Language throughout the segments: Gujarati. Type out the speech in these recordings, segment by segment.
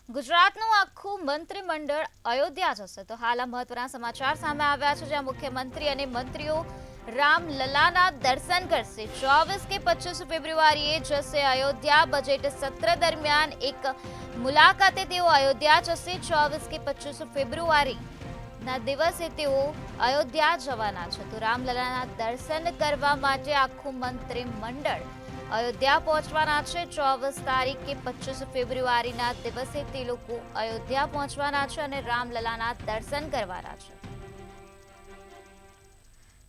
ગુજરાતનું આખું મંત્રીમંડળ અયોધ્યા જશે તો હાલ આ મહત્વના સમાચાર સામે આવ્યા છે, જ્યાં મુખ્યમંત્રી અને મંત્રીઓ રામલલાના દર્શન કરશે। 24 કે 25 ફેબ્રુઆરીએ જશે અયોધ્યા। બજેટ સત્ર દરમિયાન એક મુલાકાતે તેઓ અયોધ્યા જશે। 24 કે 25 ફેબ્રુઆરી ના દિવસે તેઓ અયોધ્યા જવાના છે, તો રામલલાના દર્શન કરવા માટે આખું મંત્રીમંડળ અયોધ્યા પહોંચવાના છે। 24 તારીખ કે 25 ફેબ્રુઆરીના દિવસે તે લોકો અયોધ્યા પહોંચવાના છે અને રામલલાના દર્શન કરવાના છે।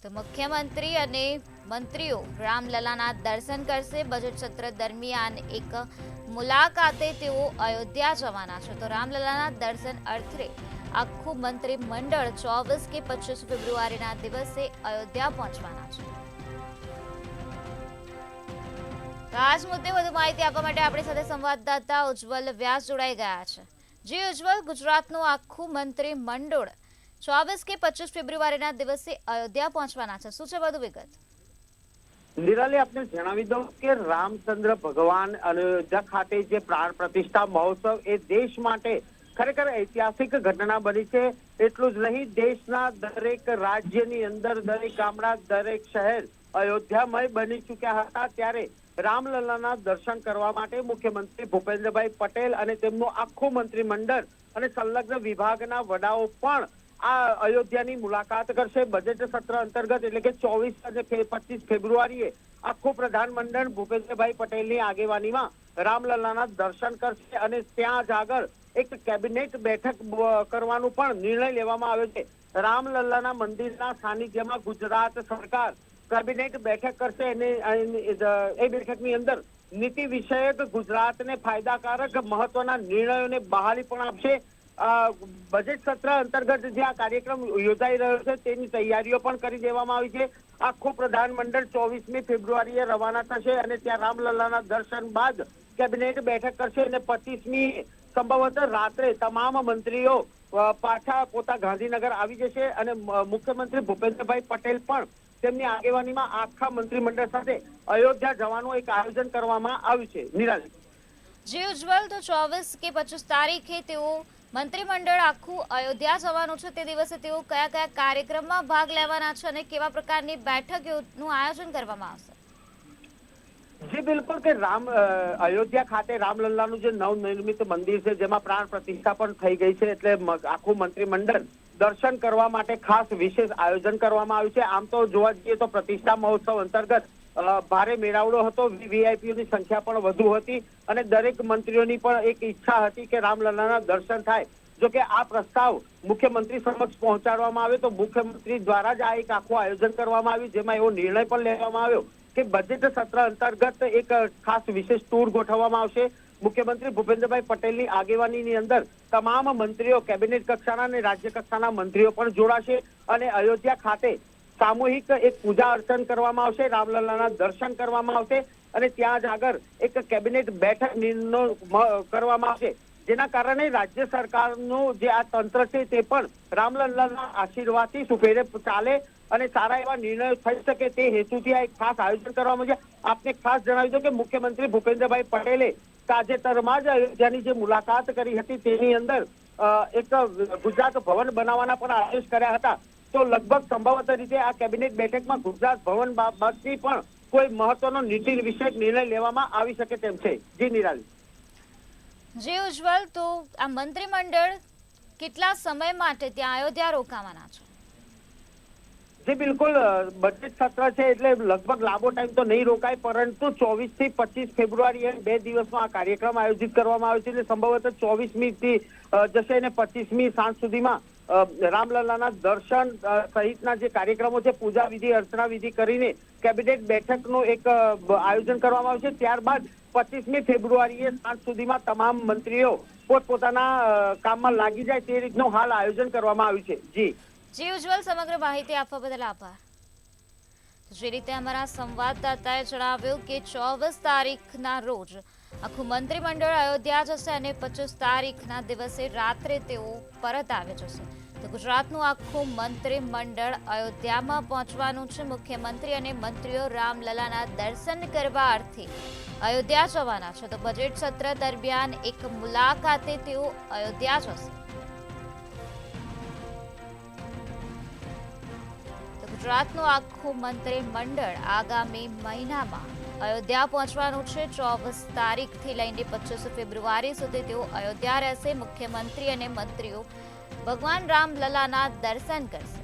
તો મુખ્યમંત્રી અને મંત્રીઓ રામલલાના દર્શન કરશે। બજેટ સત્ર દરમિયાન એક મુલાકાતે તેઓ અયોધ્યા જવાના છે, તો રામલલાના દર્શન અર્થે આખું મંત્રીમંડળ 24 કે 25 ફેબ્રુઆરીના દિવસે અયોધ્યા પહોંચવાના છે। આ જ મુદ્દે વધુ માહિતી આપવા માટે આપણી સાથે સંવાદદાતા ઉજ્જવલ વ્યાસ જોડાઈ ગયા છે। જી ઉજ્જવલ, ગુજરાતનું આખું મંત્રીમંડળ 24 કે 25 ફેબ્રુઆરીના દિવસે અયોધ્યા પહોંચવાના છે, શું છે વધુ વિગત? નિરાલી, આપને જણાવી દઉં કે રામચંદ્ર ભગવાન અયોધ્યા ખાતે જે પ્રાણ પ્રતિષ્ઠા મહોત્સવ એ દેશ માટે ખરેખર ઐતિહાસિક ઘટના બની છે। એટલું જ નહીં, દેશના દરેક રાજ્યની અંદર દરેક ગામડા દરેક શહેર અયોધ્યામય બની ચૂક્યા હતા। ત્યારે રામલલાના દર્શન કરવા માટે મુખ્યમંત્રી ભૂપેન્દ્રભાઈ પટેલ અને તેમનું આખું મંત્રીમંડળ અને સંલગ્ન વિભાગના વડાઓ પણ આ અયોધ્યાની મુલાકાત કરશે। બજેટ સત્ર અંતર્ગત એટલે કે 24 અને 25 ફેબ્રુઆરીએ આખું પ્રધાનમંડળ ભૂપેન્દ્રભાઈ પટેલની આગેવાનીમાં રામલલાના દર્શન કરશે અને ત્યાં જ આગળ એક કેબિનેટ બેઠક કરવાનું પણ નિર્ણય લેવામાં આવ્યો છે। રામલલાના મંદિરના સાનિધ્યમાં ગુજરાત સરકાર કેબિનેટ બેઠક કરશે અને એ બેઠકની અંદર નીતિ વિષયક ગુજરાતને ફાયદાકારક મહત્વના નિર્ણયોને બહાલી પણ આપશે। બજેટ સત્ર અંતર્ગત જે આ કાર્યક્રમ યોજાઈ રહ્યો છે તેની તૈયારીઓ પણ કરી દેવામાં આવી છે। આખું પ્રધાનમંડળ 24મી ફેબ્રુઆરીએ રવાના થશે અને ત્યાં રામલલાના દર્શન બાદ કેબિનેટ બેઠક કરશે અને 25મી સંભવતઃ રાત્રે તમામ મંત્રીઓ પાછા પોતા ગાંધીનગર આવી જશે અને મુખ્યમંત્રી ભૂપેન્દ્રભાઈ પટેલ પણ તેમની આગેવાનીમાં આખા મંત્રીમંડળ સાથે અયોધ્યા જવાનું એક આયોજન કરવામાં આવ્યું છે। નિરાલી, જી ઉજ્જવલ, તો 24 કે 25 તારીખે તેઓ મંત્રીમંડળ આખું અયોધ્યા જવાનું છે, તે દિવસે તેઓ કયા કયા કાર્યક્રમમાં ભાગ લેવાના છે અને કેવા પ્રકારની બેઠકનું આયોજન કરવામાં આવશે? જી બિલકુલ, કે અયોધ્યા ખાતે રામલલ્લાનું જે નવનિર્મિત મંદિર છે જેમાં પ્રાણ પ્રતિષ્ઠા પણ થઈ ગઈ છે, એટલે આખું મંત્રીમંડળ દર્શન કરવા માટે ખાસ વિશેષ આયોજન કરવામાં આવ્યું છે। આમ તો જોવા જઈએ તો પ્રતિષ્ઠા મહોત્સવ અંતર્ગત ભારે મેળાવડો હતો, વીવીઆઈપીઓની સંખ્યા પણ વધુ હતી અને દરેક મંત્રીઓની પણ એક ઈચ્છા હતી કે રામલલ્લાના દર્શન થાય। જો કે આ પ્રસ્તાવ મુખ્યમંત્રી સમક્ષ પહોંચાડવામાં આવ્યો તો મુખ્યમંત્રી દ્વારા જ આ એક આખું આયોજન કરવામાં આવ્યું, જેમાં એવો નિર્ણય પણ લેવામાં આવ્યો કે બજેટ સત્ર અંતર્ગત એક ખાસ વિશેષ ટૂર ગોઠવવામાં આવશે। મુખ્યમંત્રી ભૂપેન્દ્રભાઈ પટેલની આગેવાનીની અંદર તમામ મંત્રીઓ, કેબિનેટ કક્ષાના અને રાજ્ય કક્ષાના મંત્રીઓ પણ જોડાશે અને અયોધ્યા ખાતે સામૂહિક એક પૂજા અર્ચન કરવામાં આવશે, રામલલ્લાના દર્શન કરવામાં આવશે અને ત્યાં જ આગળ એક કેબિનેટ બેઠક કરવામાં આવશે, જેના કારણે રાજ્ય સરકારનું જે આ તંત્ર છે તે પણ રામલલ્લાના આશીર્વાદથી સુફેરે ચાલે અને સારા એવા નિર્ણયો થઈ શકે તે હેતુથી આ એક ખાસ આયોજન કરવામાં છે। આપને ખાસ જણાવી દો કે મુખ્યમંત્રી ભૂપેન્દ્રભાઈ પટેલે તાજેતરમાં જ અયોધ્યાની જે મુલાકાત કરી હતી તેની અંદર એક ગુજરાત ભવન બનાવવાના પણ આદેશ કર્યા હતા, તો લગભગ સંભવત રીતે આ કેબિનેટ બેઠકમાં ગુજરાત ભવન બાબતની પણ કોઈ મહત્વનો નીતિ વિષયક નિર્ણય લેવામાં આવી શકે તેમ છે। જી નિરાલી, જી ઉજ્જવલ, તો આ મંત્રીમંડળ કેટલા સમય માટે ત્યાં અયોધ્યા રોકાવાના છે? જી બિલકુલ, બજેટ સત્ર છે એટલે લગભગ લાંબો ટાઈમ તો નહીં રોકાય, પરંતુ 24 થી 25 ફેબ્રુઆરી 2 દિવસનો આ કાર્યક્રમ આયોજિત કરવામાં આવ્યો છે એટલે સંભવતઃ 24મી થી જશે અને 25મી સાંજ સુધીમાં રામલલ્લાના દર્શન સહિતના જે કાર્યક્રમો છે, પૂજા વિધિ અર્ચના વિધિ કરીને કેબિનેટ બેઠકનું એક આયોજન કરવામાં આવશે। ત્યારબાદ 25મી ફેબ્રુઆરીએ સાંજ સુધીમાં તમામ મંત્રીઓ પોતપોતાના કામમાં લાગી જાય તે રીતનું હાલ આયોજન કરવામાં આવ્યું છે। જી ઉજ્જવલ, સમગ્ર માહિતી આપવા બદલ આભાર। જે રીતે અમારા સંવાદદાતાએ જણાવ્યું કે 24 તારીખના રોજ આખું મંત્રીમંડળ અયોધ્યા જશે અને 25 તારીખના દિવસે રાત્રે તેઓ પરત આવી જશે। તો ગુજરાતનું આખું મંત્રીમંડળ અયોધ્યામાં પહોંચવાનું છે. મુખ્યમંત્રી અને મંત્રીઓ રામલલાના દર્શન કરવા અર્થે અયોધ્યા જવાના છે. તો બજેટ સત્ર દરમિયાન એક મુલાકાતે તેઓ અયોધ્યા જશે. તો ગુજરાતનું આખું મંત્રીમંડળ આગામી મહિનામાં અયોધ્યા પહોંચવાનું છે. 24 તારીખથી લઈને 25 ફેબ્રુઆરી સુધી તેઓ અયોધ્યા રહેશે. મુખ્યમંત્રી અને મંત્રીઓ ભગવાન રામલલાના દર્શન કરશે.